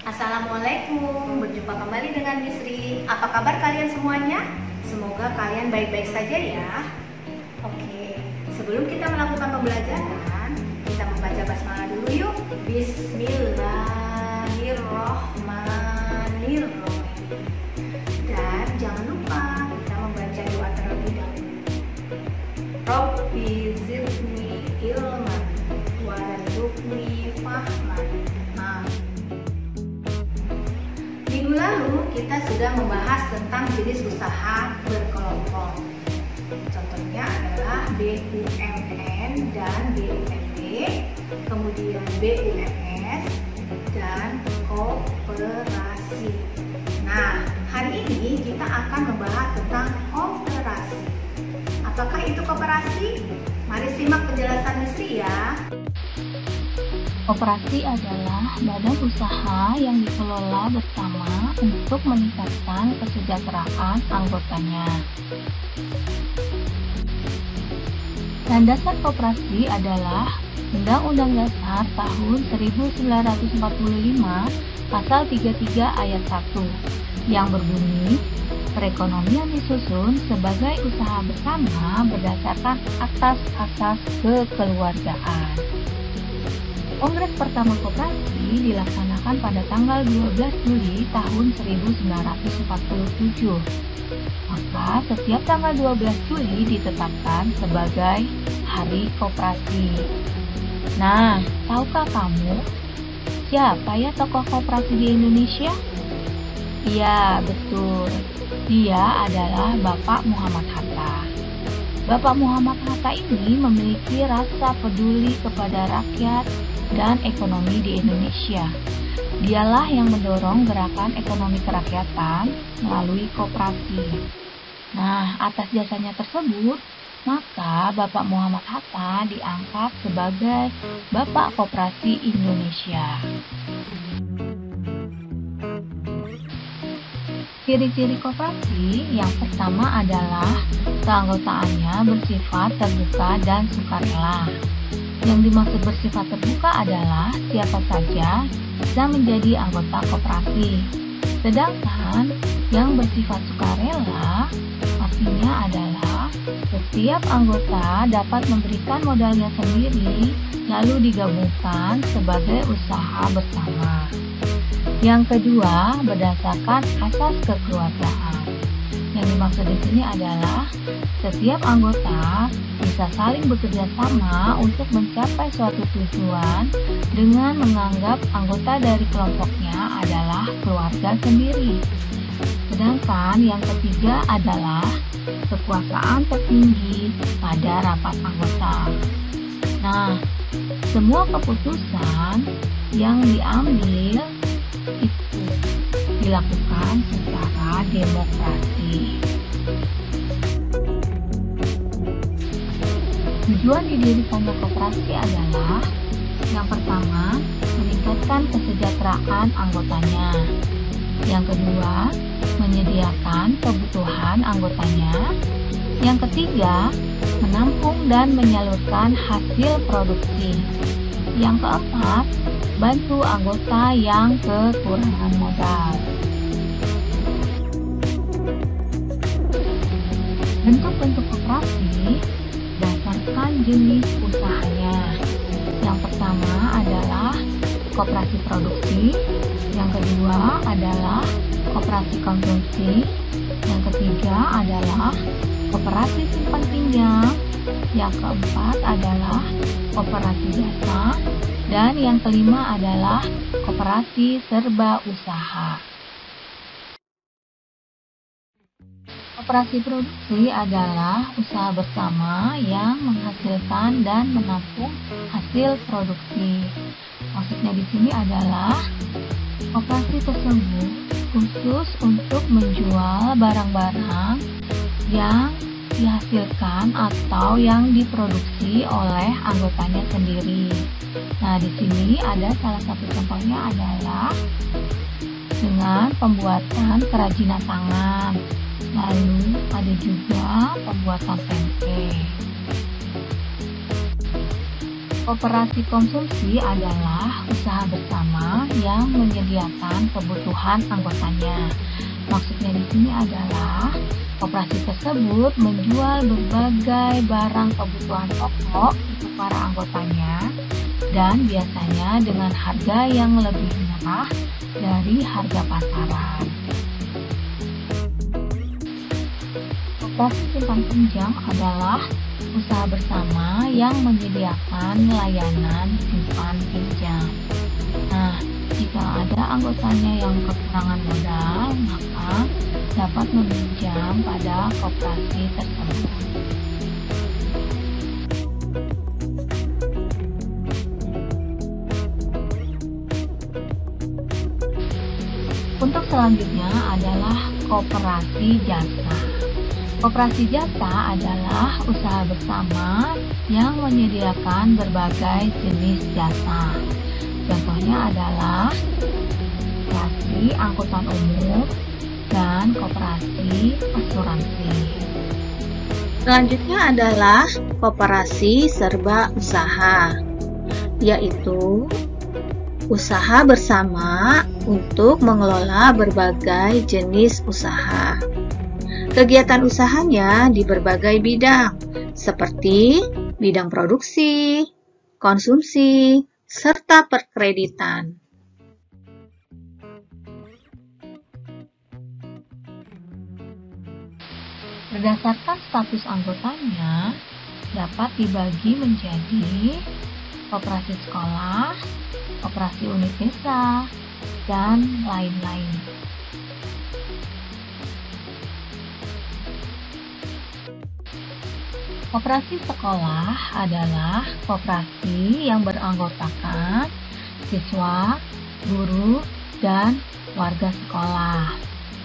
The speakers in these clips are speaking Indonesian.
Assalamualaikum, berjumpa kembali dengan Misri. Apa kabar kalian semuanya? Semoga kalian baik-baik saja ya. Oke, sebelum kita melakukan pembelajaran, kita membaca basmalah dulu yuk. Bismillahirrohmanirrohim. Dan jangan lupa kita membaca doa terlebih dahulu. Robbi zidni ilman warzuqni fahman. Minggu lalu kita sudah membahas tentang jenis usaha berkelompok. Contohnya adalah BUMN dan BUMD, kemudian BUMS dan koperasi. Nah, hari ini kita akan membahas tentang koperasi. Apakah itu koperasi? Mari simak penjelasan Misri ya. Koperasi adalah badan usaha yang dikelola bersama untuk meningkatkan kesejahteraan anggotanya. Landasan koperasi adalah Undang-Undang Dasar tahun 1945 Pasal 33 Ayat 1 yang berbunyi, perekonomian disusun sebagai usaha bersama berdasarkan asas-asas kekeluargaan. Kongres pertama koperasi dilaksanakan pada tanggal 12 Juli tahun 1947. Maka setiap tanggal 12 Juli ditetapkan sebagai Hari Koperasi. Nah, tahukah kamu siapa ya tokoh koperasi di Indonesia? Iya, betul. Dia adalah Bapak Muhammad Hatta. Bapak Muhammad Hatta ini memiliki rasa peduli kepada rakyat dan ekonomi di Indonesia. Dialah yang mendorong gerakan ekonomi kerakyatan melalui koperasi. Nah, atas jasanya tersebut, maka Bapak Muhammad Hatta diangkat sebagai Bapak Koperasi Indonesia. Ciri-ciri koperasi yang pertama adalah keanggotaannya bersifat terbuka dan sukarela. Yang dimaksud bersifat terbuka adalah siapa saja bisa menjadi anggota koperasi. Sedangkan yang bersifat sukarela artinya adalah setiap anggota dapat memberikan modalnya sendiri lalu digabungkan sebagai usaha bersama. Yang kedua, berdasarkan asas kekeluargaan. Yang dimaksud di sini adalah setiap anggota bisa saling bekerja sama untuk mencapai suatu tujuan dengan menganggap anggota dari kelompoknya adalah keluarga sendiri. Sedangkan yang ketiga adalah kekuasaan tertinggi pada rapat anggota. Nah, semua keputusan yang diambil itu dilakukan secara demokrasi. Tujuan didirikannya koperasi adalah yang pertama, meningkatkan kesejahteraan anggotanya. Yang kedua, menyediakan kebutuhan anggotanya. Yang ketiga, menampung dan menyalurkan hasil produksi. Yang keempat, bantu anggota yang kekurangan modal. Bentuk-bentuk koperasi berdasarkan jenis usahanya. Yang pertama adalah koperasi produksi, yang kedua adalah koperasi konsumsi, yang ketiga adalah koperasi simpan pinjam, yang keempat adalah koperasi jasa, dan yang kelima adalah koperasi serba usaha. Koperasi produksi adalah usaha bersama yang menghasilkan dan menampung hasil produksi. Maksudnya di sini adalah koperasi tersebut khusus untuk menjual barang-barang yang dihasilkan atau yang diproduksi oleh anggotanya sendiri. Nah, di sini ada salah satu contohnya adalah dengan pembuatan kerajinan tangan. Lalu ada juga pembuatan tempe. Koperasi konsumsi adalah usaha bersama yang menyediakan kebutuhan anggotanya. Maksudnya di sini adalah koperasi tersebut menjual berbagai barang kebutuhan pokok untuk para anggotanya dan biasanya dengan harga yang lebih murah dari harga pasaran. Koperasi simpan pinjam adalah usaha bersama yang menyediakan layanan simpan pinjam. Nah, jika ada anggotanya yang kekurangan modal, maka dapat meminjam pada koperasi tersebut. Untuk selanjutnya adalah koperasi jasa. Koperasi jasa adalah usaha bersama yang menyediakan berbagai jenis jasa. Contohnya adalah koperasi angkutan umum dan koperasi asuransi. Selanjutnya adalah koperasi serba usaha, yaitu usaha bersama untuk mengelola berbagai jenis usaha. Kegiatan usahanya di berbagai bidang, seperti bidang produksi, konsumsi, serta perkreditan. Berdasarkan status anggotanya, dapat dibagi menjadi koperasi sekolah, koperasi unit desa, dan lain-lain. Koperasi sekolah adalah koperasi yang beranggotakan siswa, guru, dan warga sekolah.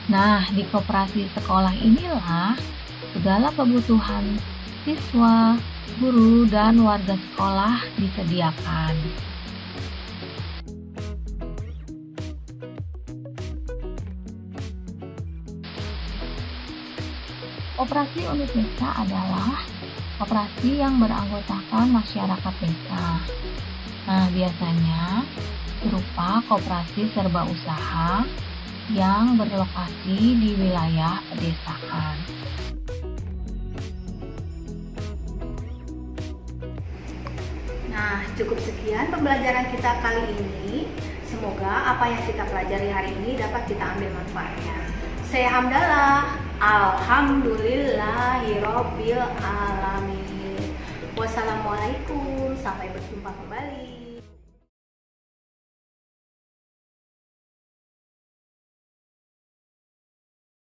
Nah, di koperasi sekolah inilah segala kebutuhan siswa, guru, dan warga sekolah disediakan. Koperasi unit desa adalah koperasi yang beranggotakan masyarakat desa. Nah, biasanya berupa koperasi serba usaha yang berlokasi di wilayah pedesaan. Nah, cukup sekian pembelajaran kita kali ini. Semoga apa yang kita pelajari hari ini dapat kita ambil manfaatnya. Saya Hamdalah. Alhamdulillahirobbil alamin. Wassalamualaikum. Sampai berjumpa kembali.